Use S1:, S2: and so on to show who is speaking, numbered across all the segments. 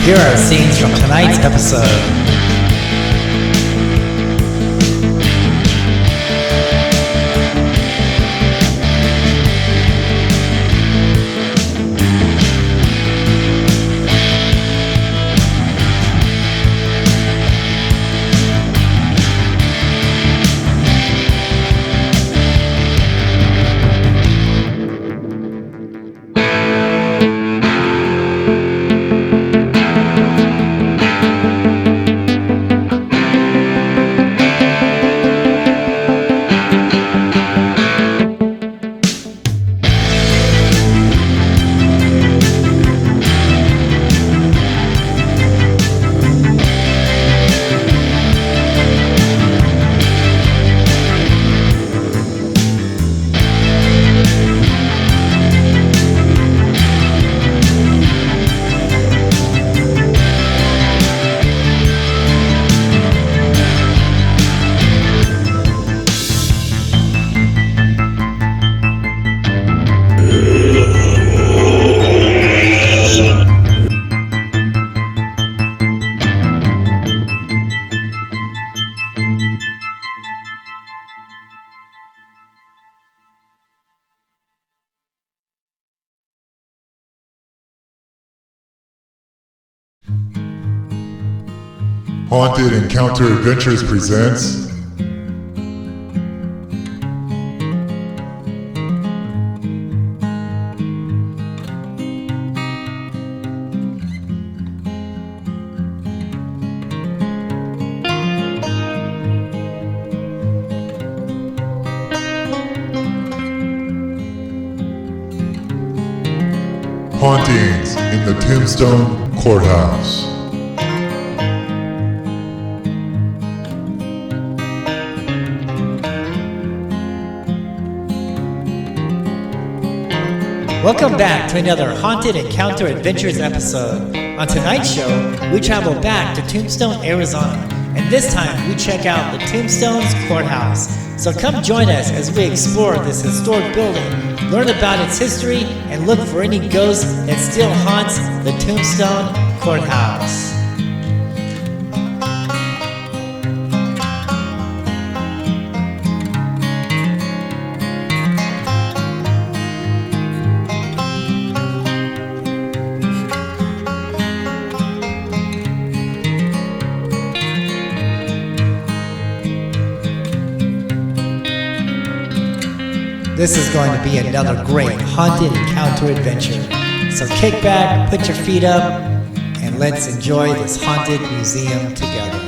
S1: Here are scenes from tonight's episode.
S2: Haunted Encounter Adventures presents Hauntings in the Tombstone Courthouse.
S1: Welcome back to another Haunted Encounter Adventures episode. On tonight's show, we travel back to Tombstone, Arizona, and this time we check out the Tombstone's Courthouse. So come join us as we explore this historic building, learn about its history, and look for any ghosts that still haunts the Tombstone Courthouse. This is going to be another great haunted encounter adventure. So kick back, put your feet up, and let's enjoy this haunted museum together.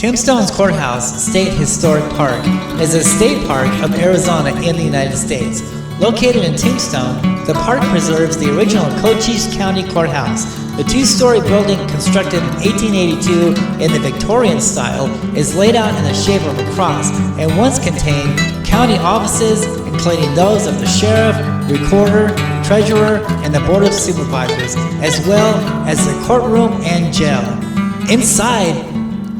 S1: Tombstone's Courthouse State Historic Park is a state park of Arizona in the United States. Located in Tombstone, the park preserves the original Cochise County Courthouse. The two-story building, constructed in 1882 in the Victorian style, is laid out in the shape of a cross and once contained county offices, including those of the sheriff, recorder, treasurer, and the board of supervisors, as well as the courtroom and jail. Inside,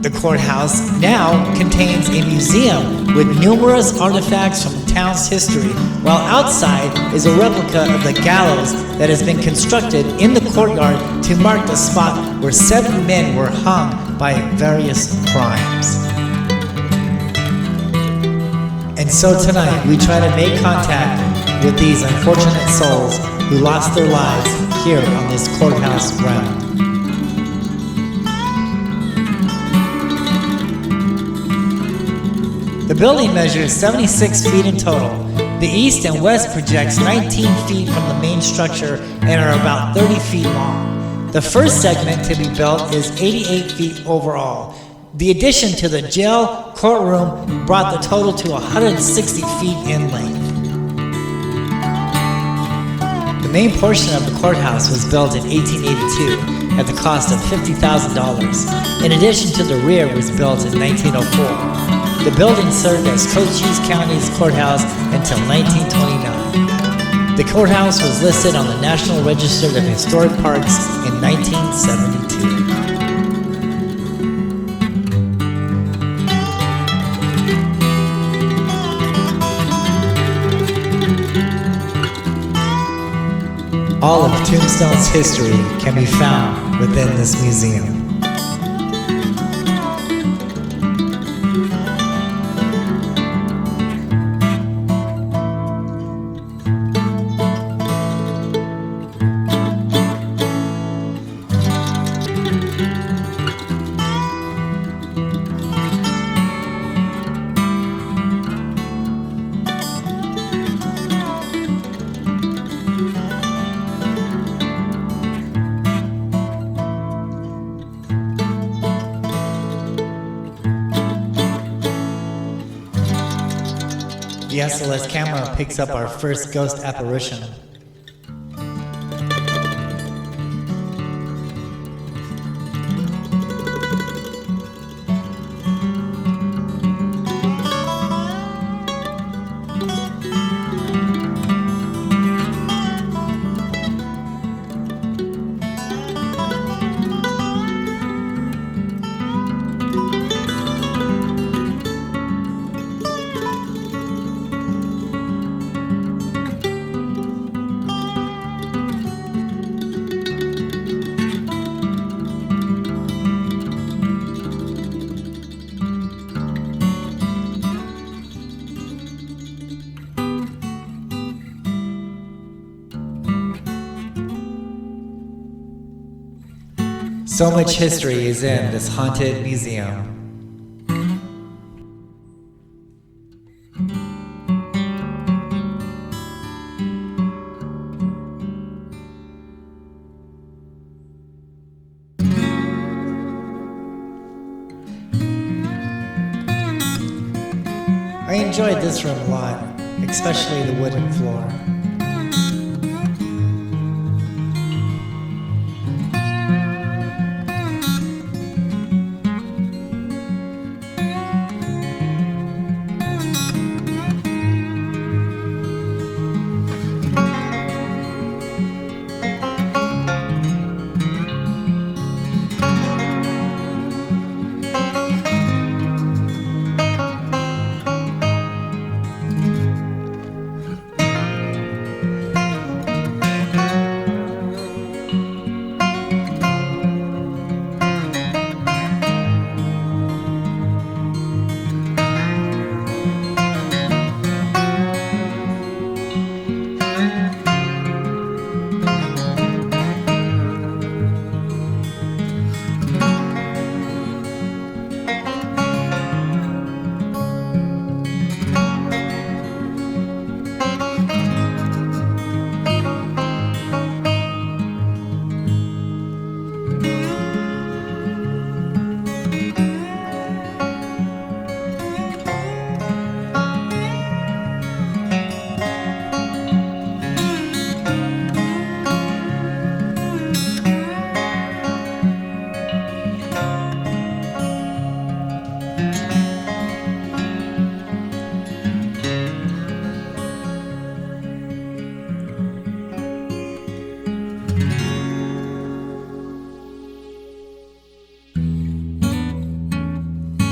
S1: the courthouse now contains a museum with numerous artifacts from the town's history, while outside is a replica of the gallows that has been constructed in the courtyard to mark the spot where 7 men were hung by various crimes. And so tonight we try to make contact with these unfortunate souls who lost their lives here on this courthouse ground. The building measures 76 feet in total. The east and west projects 19 feet from the main structure and are about 30 feet long. The first segment to be built is 88 feet overall. The addition to the jail courtroom brought the total to 160 feet in length. The main portion of the courthouse was built in 1882 at the cost of $50,000. In addition to the rear was built in 1904. The building served as Cochise County's courthouse until 1929. The courthouse was listed on the National Register of Historic Parks in 1972. All of Tombstone's history can be found within this museum. The SLS camera picks up our first ghost apparition. So much history is in this haunted museum. I enjoyed this room a lot, especially the wooden floor.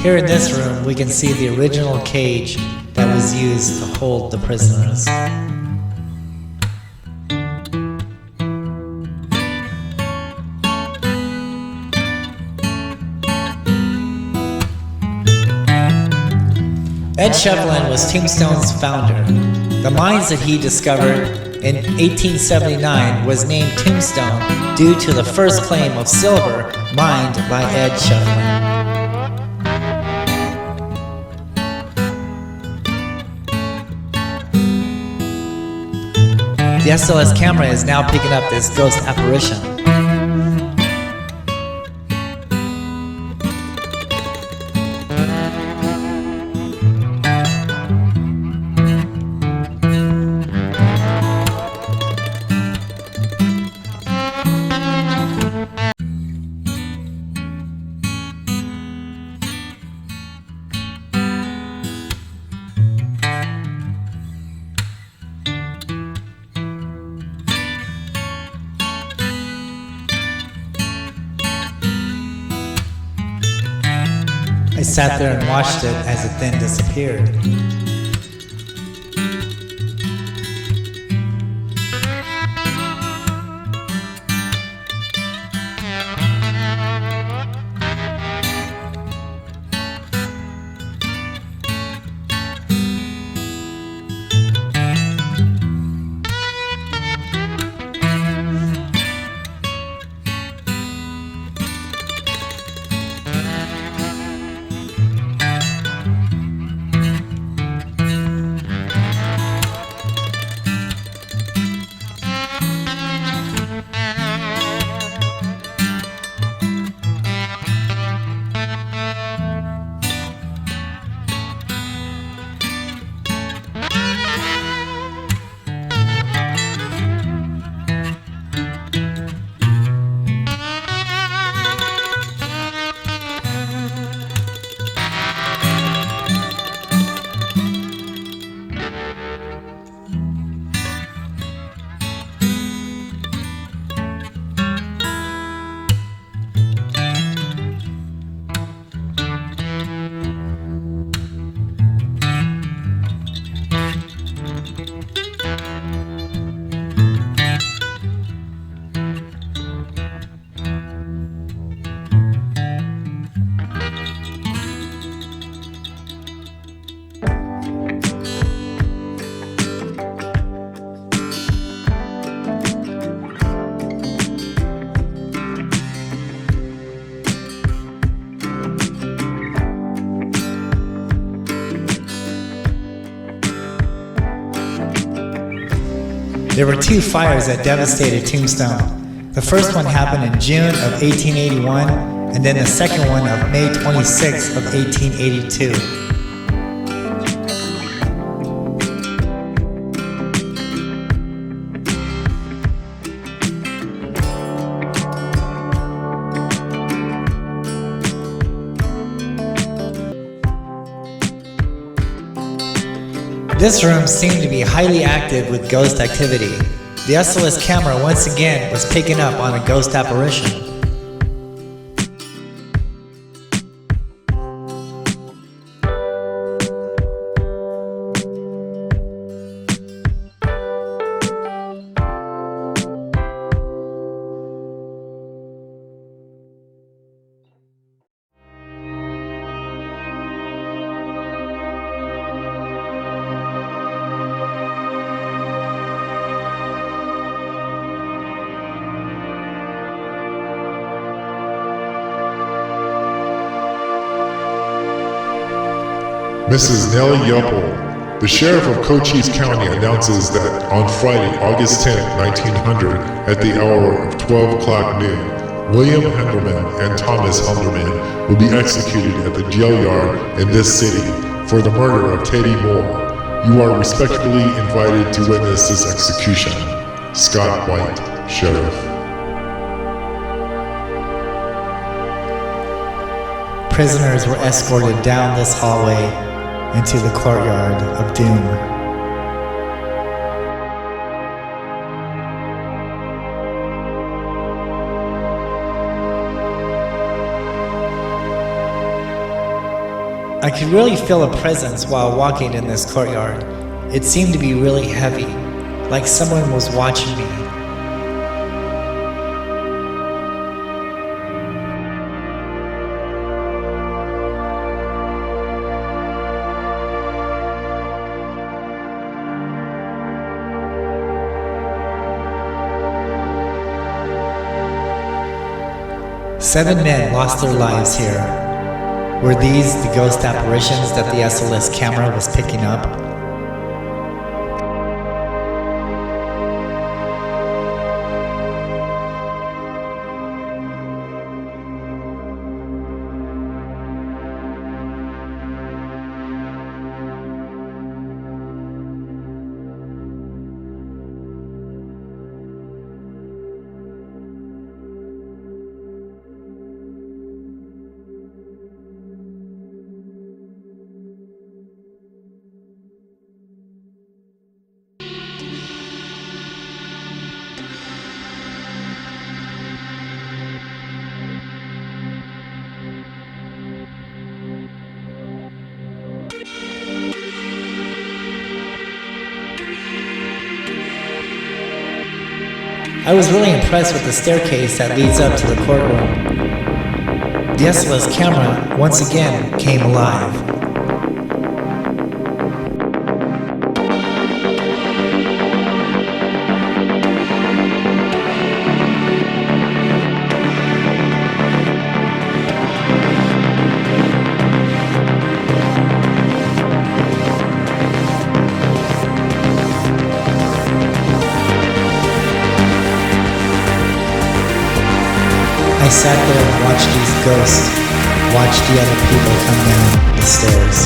S1: Here in this room, we can see the original cage that was used to hold the prisoners. Ed Shevlin was Tombstone's founder. The mines that he discovered in 1879 was named Tombstone due to the first claim of silver mined by Ed Shevlin. The SLS camera is now picking up this ghost apparition. I sat there and watched it as it then disappeared. There were two fires that devastated Tombstone. The first one happened in June of 1881, and then the second one of May 26th of 1882. This room seemed to be highly active with ghost activity. The SLS camera once again was picking up on a ghost apparition.
S2: Mrs. Nellie Yupple, the sheriff of Cochise County, announces that on Friday, August 10, 1900, at the hour of 12 o'clock noon, William Henderman and Thomas Hunderman will be executed at the jail yard in this city for the murder of Teddy Moore. You are respectfully invited to witness this execution. Scott White, Sheriff.
S1: Prisoners were escorted down this hallway into the courtyard of doom. I could really feel a presence while walking in this courtyard. It seemed to be really heavy, like someone was watching me. Seven men lost their lives here. Were these the ghost apparitions that the SLS camera was picking up? I was really impressed with the staircase that leads up to the courtroom. The SLS camera once again came alive. I sat there and watched these ghosts, watched the other people come down the stairs.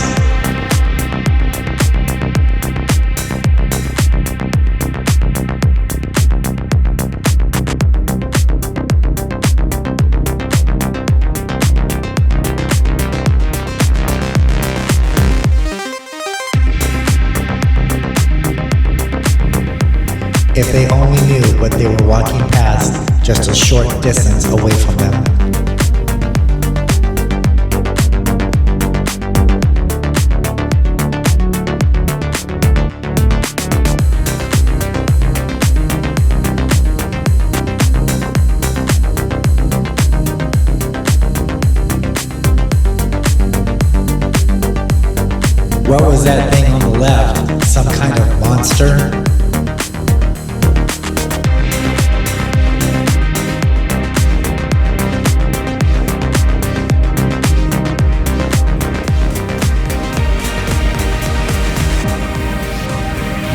S1: If they only knew what they were walking past just a short distance away from them. What was that thing on the left? Some kind of monster?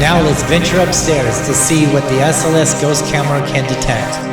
S1: Now let's venture upstairs to see what the SLS ghost camera can detect.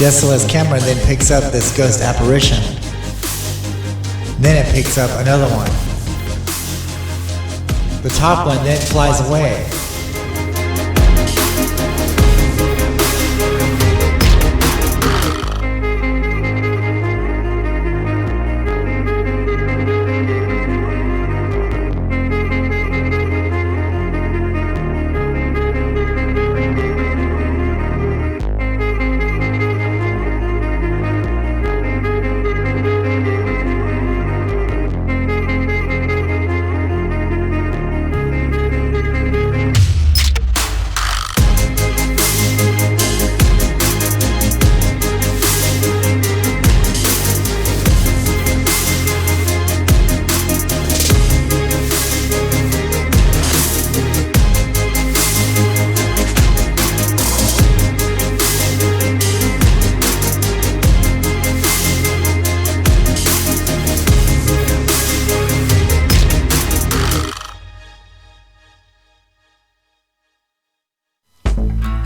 S1: The SLS camera then picks up this ghost apparition. Then it picks up another one. The top one then flies away.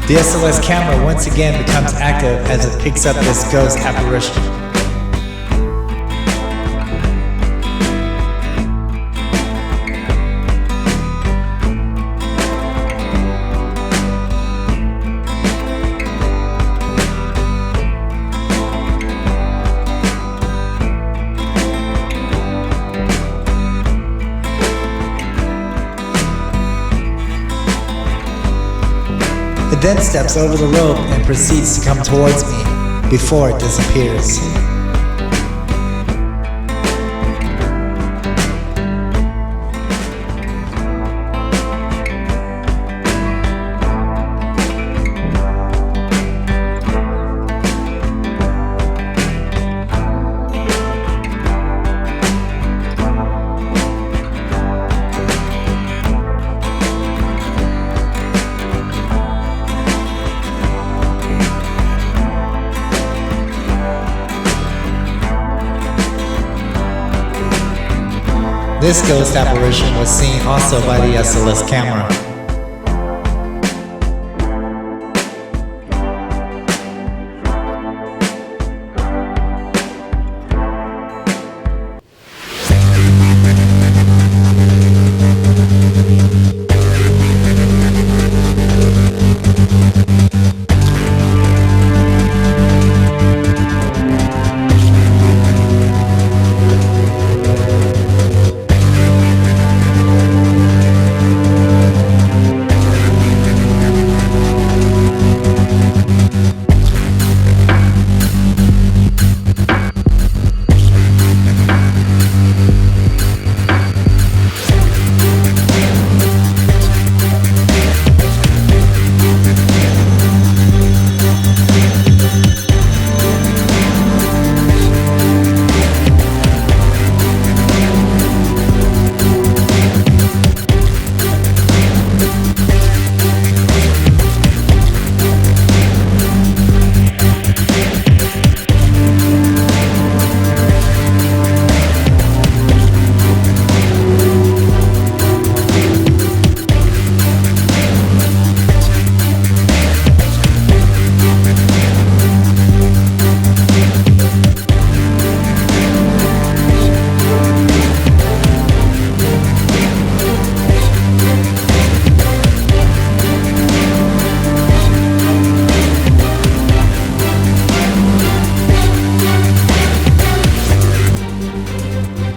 S1: The SLS camera once again becomes active as it picks up this ghost apparition. It then steps over the rope and proceeds to come towards me before it disappears. This ghost apparition was seen also by the SLS camera.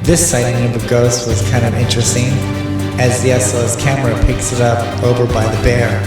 S1: This sighting of a ghost was kind of interesting, as the SLS camera picks it up over by the bear.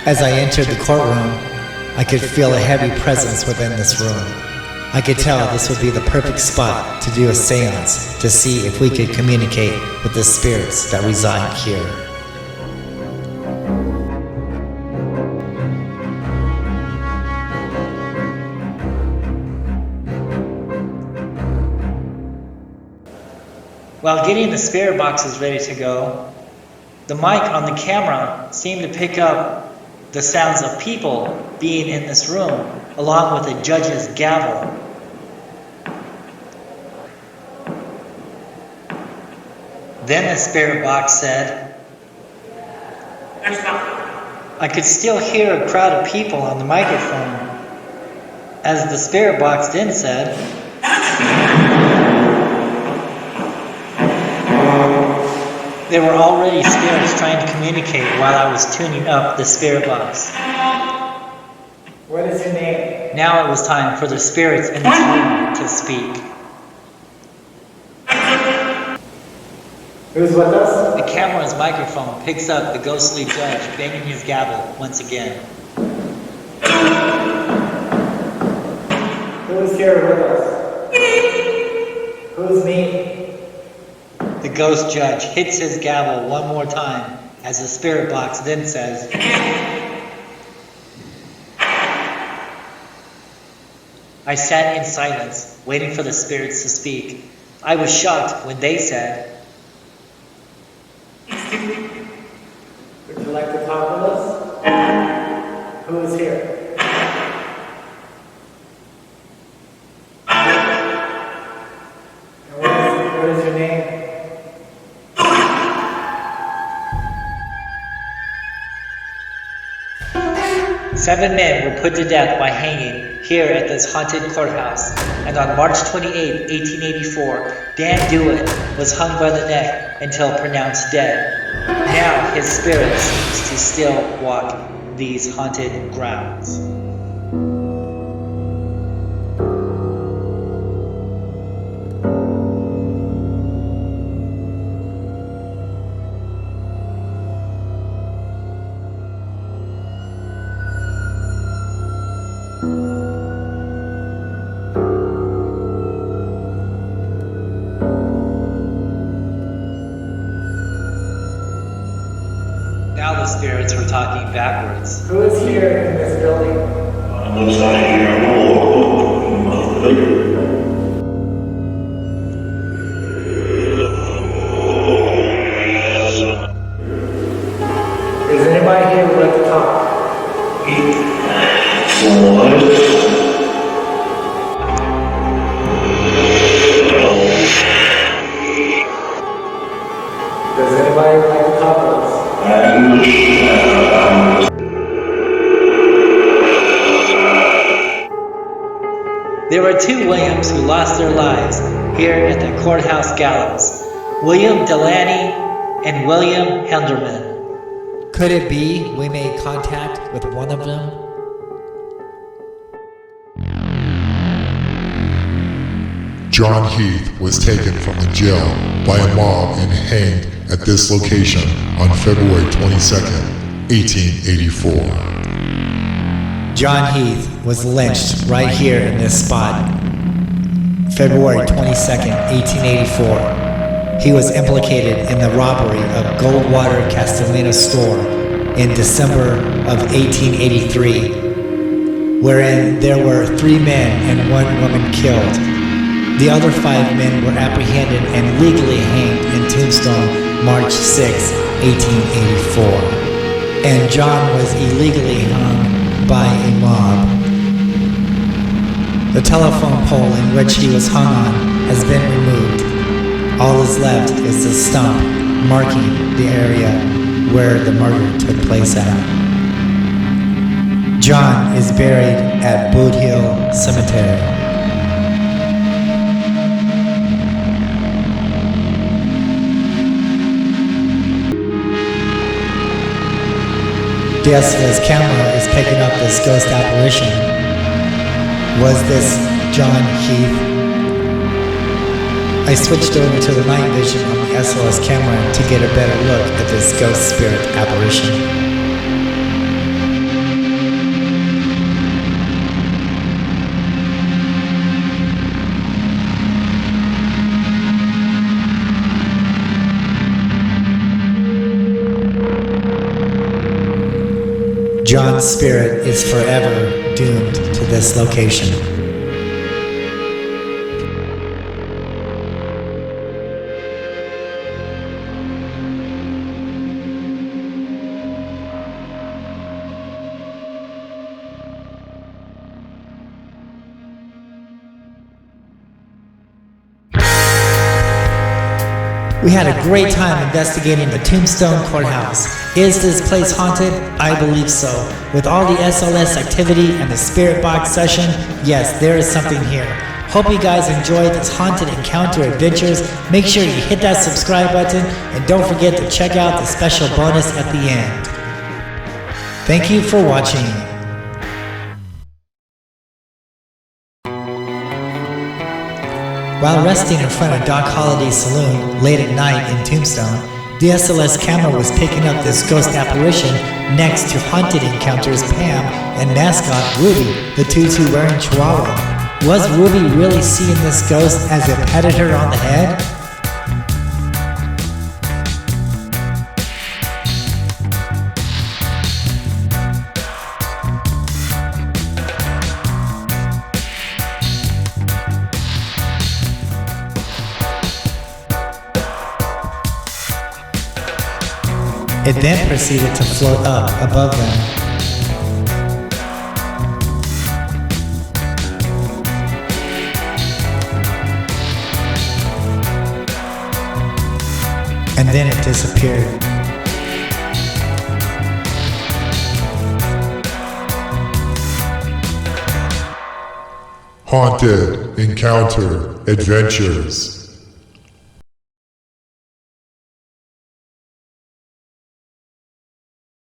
S1: As I entered the courtroom, I could feel a heavy presence within this room. I could tell this would be the perfect spot to do a seance to see if we could communicate with the spirits that reside here. While getting the spirit boxes ready to go, the mic on the camera seemed to pick up the sounds of people being in this room, along with the judge's gavel. Then the spirit box said, I could still hear a crowd of people on the microphone. As the spirit box then said, there were already spirits trying to communicate while I was tuning up the spirit box.
S3: What is your name?
S1: Now it was time for the spirits in this room to speak.
S3: Who's with us?
S1: The camera's microphone picks up the ghostly judge banging his gavel once again.
S3: Who's here with us? Who's me?
S1: The ghost judge hits his gavel one more time as the spirit box then says, I sat in silence, waiting for the spirits to speak. I was shocked when they said,
S3: Would you like to talk with us? Who is here? And what is your name?
S1: 7 men were put to death by hanging here at this haunted courthouse, and on March 28, 1884, Dan Dewitt was hung by the neck until pronounced dead. Now his spirit seems to still walk these haunted grounds. Now the spirits were talking backwards.
S3: Who is here in this building?
S4: Looks like you're more.
S3: Is anybody here who would like to talk? Does anybody like to talk with us?
S1: There were 2 Williams who lost their lives here at the courthouse gallows. William Delaney and William Henderman. Could it be we made contact with one of them?
S2: John Heath was taken from the jail by a mob and hanged at this location on February 22nd, 1884.
S1: John Heath was lynched right here in this spot, February 22nd, 1884. He was implicated in the robbery of Goldwater Castellino store in December of 1883, wherein there were 3 men and 1 woman killed. The other 5 men were apprehended and legally hanged in Tombstone, March 6, 1884. And John was illegally hung by a mob. The telephone pole in which he was hung on has been removed. All is left is a stump marking the area where the murder took place at. John is buried at Boot Hill Cemetery. DSLR's camera is picking up this ghost apparition. Was this John Heath? I switched over to the night vision on the SLS camera to get a better look at this ghost spirit apparition. John's spirit is forever doomed to this location. We had a great time investigating the Tombstone Courthouse. Is this place haunted? I believe so. With all the SLS activity and the spirit box session, yes, there is something here. Hope you guys enjoyed this haunted encounter adventures. Make sure you hit that subscribe button and don't forget to check out the special bonus at the end. Thank you for watching. While resting in front of Doc Holliday's saloon late at night in Tombstone, the SLS camera was picking up this ghost apparition next to haunted encounters Pam and mascot Ruby, the tutu wearing chihuahua. Was Ruby really seeing this ghost as it patted her on the head? It then proceeded to float up above them. And then it disappeared.
S2: Haunted Encounter Adventures.